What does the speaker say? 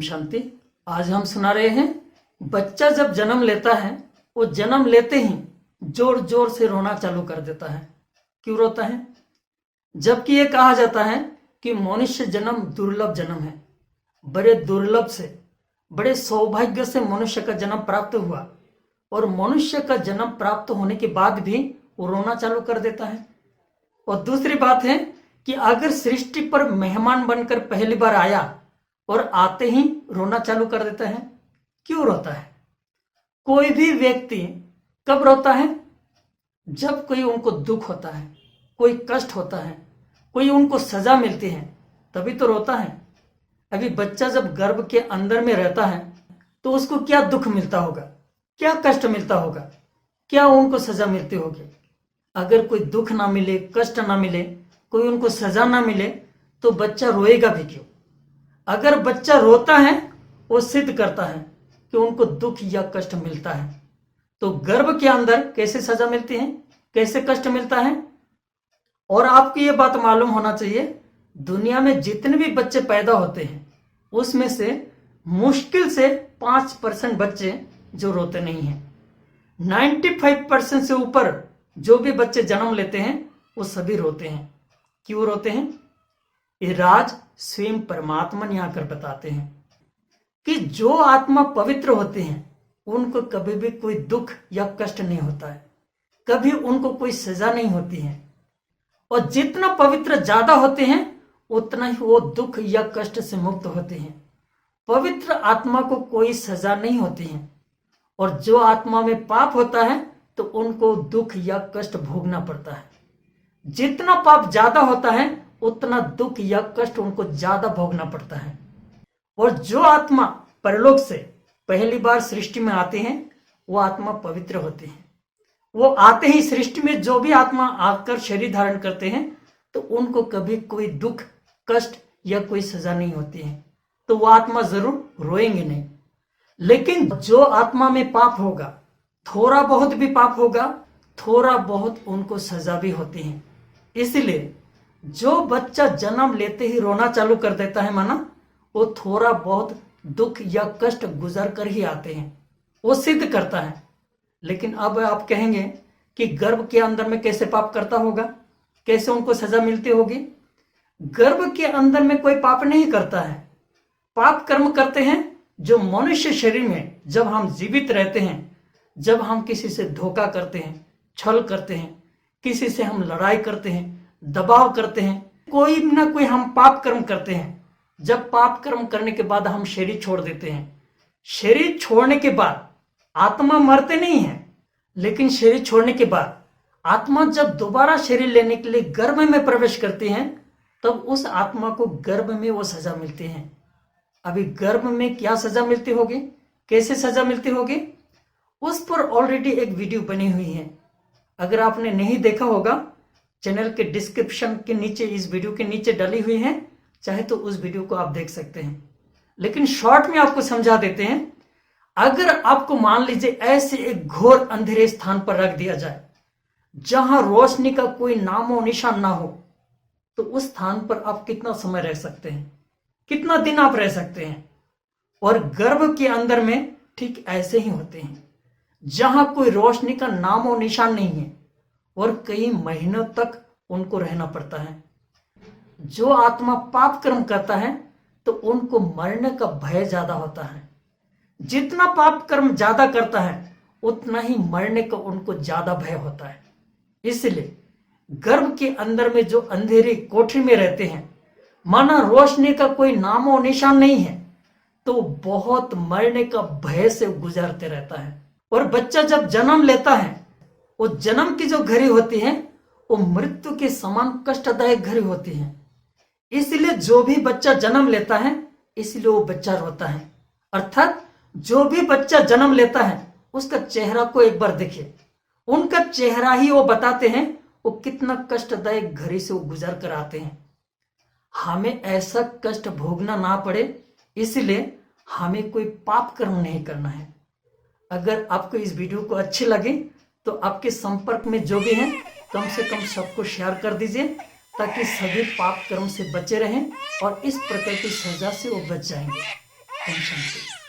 शांति। आज हम सुना रहे हैं, बच्चा जब जन्म लेता है वो जन्म लेते ही जोर जोर से रोना चालू कर देता है। क्यों रोता है? जबकि ये कहा जाता है कि मनुष्य जन्म दुर्लभ जन्म है। बड़े दुर्लभ से, बड़े सौभाग्य से मनुष्य का जन्म प्राप्त हुआ, और मनुष्य का जन्म प्राप्त होने के बाद भी वो रोना चालू कर देता है। और दूसरी बात है कि अगर सृष्टि पर मेहमान बनकर पहली बार आया और आते ही रोना चालू कर देता है। क्यों रोता है? कोई भी व्यक्ति कब रोता है? जब कोई उनको दुख होता है, कोई कष्ट होता है, कोई उनको सजा मिलती है, तभी तो रोता है। अभी बच्चा जब गर्भ के अंदर में रहता है तो उसको क्या दुख मिलता होगा, क्या कष्ट मिलता होगा, क्या उनको सजा मिलती होगी? अगर कोई दुख ना मिले, कष्ट ना मिले, कोई उनको सजा ना मिले तो बच्चा रोएगा भी क्यों? अगर बच्चा रोता है वो सिद्ध करता है कि उनको दुख या कष्ट मिलता है। तो गर्भ के अंदर कैसे सजा मिलती है, कैसे कष्ट मिलता है? और आपको ये बात मालूम होना चाहिए, दुनिया में जितने भी बच्चे पैदा होते हैं उसमें से मुश्किल से 5% बच्चे जो रोते नहीं हैं। 95% से ऊपर जो भी बच्चे जन्म लेते हैं वो सभी रोते हैं। क्यों रोते हैं? ये राज स्वयं परमात्मा ने आकर बताते हैं कि जो आत्मा पवित्र होते हैं उनको कभी भी कोई दुख या कष्ट नहीं होता है, कभी उनको कोई सजा नहीं होती है। और जितना पवित्र ज्यादा होते हैं उतना ही वो दुख या कष्ट से मुक्त होते हैं। पवित्र आत्मा को कोई सजा नहीं होती है, और जो आत्मा में पाप होता है तो उनको दुख या कष्ट भोगना पड़ता है। जितना पाप ज्यादा होता है उतना दुख या कष्ट उनको ज्यादा भोगना पड़ता है। और जो आत्मा परलोक से पहली बार सृष्टि में आते हैं वो आत्मा पवित्र होते हैं। वो आते ही सृष्टि में जो भी आत्मा आकर शरीर धारण करते हैं तो उनको कभी कोई दुख, कष्ट या कोई सजा नहीं होती है, तो वो आत्मा जरूर रोएंगे नहीं। लेकिन जो आत्मा में पाप होगा, थोड़ा बहुत भी पाप होगा, थोड़ा बहुत उनको सजा भी होती है। इसलिए जो बच्चा जन्म लेते ही रोना चालू कर देता है, माना वो थोड़ा बहुत दुख या कष्ट गुजर कर ही आते हैं, वो सिद्ध करता है। लेकिन अब आप कहेंगे कि गर्भ के अंदर में कैसे पाप करता होगा, कैसे उनको सजा मिलती होगी? गर्भ के अंदर में कोई पाप नहीं करता है। पाप कर्म करते हैं जो मनुष्य शरीर में जब हम जीवित रहते हैं, जब हम किसी से धोखा करते हैं, छल करते हैं, किसी से हम लड़ाई करते हैं, दबाव करते हैं, कोई ना कोई हम पाप कर्म करते हैं। जब पाप कर्म करने के बाद हम शरीर छोड़ देते हैं, शरीर छोड़ने के बाद आत्मा मरते नहीं है, लेकिन शरीर छोड़ने के बाद आत्मा जब दोबारा शरीर लेने के लिए गर्भ में प्रवेश करती है तब उस आत्मा को गर्भ में वो सजा मिलती है। अभी गर्भ में क्या सजा मिलती होगी, कैसे सजा मिलती होगी, उस पर ऑलरेडी एक वीडियो बनी हुई है। अगर आपने नहीं देखा होगा, चैनल के डिस्क्रिप्शन के नीचे, इस वीडियो के नीचे डाली हुई है, चाहे तो उस वीडियो को आप देख सकते हैं। लेकिन शॉर्ट में आपको समझा देते हैं। अगर आपको मान लीजिए ऐसे एक घोर अंधेरे स्थान पर रख दिया जाए जहां रोशनी का कोई नामो निशान ना हो, तो उस स्थान पर आप कितना समय रह सकते हैं, कितना दिन आप रह सकते हैं? और गर्भ के अंदर में ठीक ऐसे ही होते हैं, जहां कोई रोशनी का नामो निशान नहीं है और कई महीनों तक उनको रहना पड़ता है। जो आत्मा पाप कर्म करता है तो उनको मरने का भय ज्यादा होता है। जितना पाप कर्म ज्यादा करता है उतना ही मरने का उनको ज्यादा भय होता है। इसलिए गर्भ के अंदर में जो अंधेरी कोठरी में रहते हैं, माना रोशनी का कोई नामो निशान नहीं है, तो बहुत मरने का भय से गुजरते रहता है। और बच्चा जब जन्म लेता है, वो जन्म की जो घड़ी होती है वो मृत्यु के समान कष्टदायक घड़ी होती है। इसलिए जो भी बच्चा जन्म लेता है, इसलिए वो बच्चा रोता है। अर्थात जो भी बच्चा जन्म लेता है उसका चेहरा को एक बार देखिए, उनका चेहरा ही वो बताते हैं वो कितना कष्टदायक घड़ी से वो गुजर कर आते हैं। हमें ऐसा कष्ट भोगना ना पड़े, इसलिए हमें कोई पाप कर्म नहीं करना है। अगर आपको इस वीडियो को अच्छी लगे तो आपके संपर्क में जो भी हैं कम से कम सबको शेयर कर दीजिए, ताकि सभी पाप कर्म से बचे रहें और इस प्रकार की सजा से वो बच जाएंगे। ओम शांति।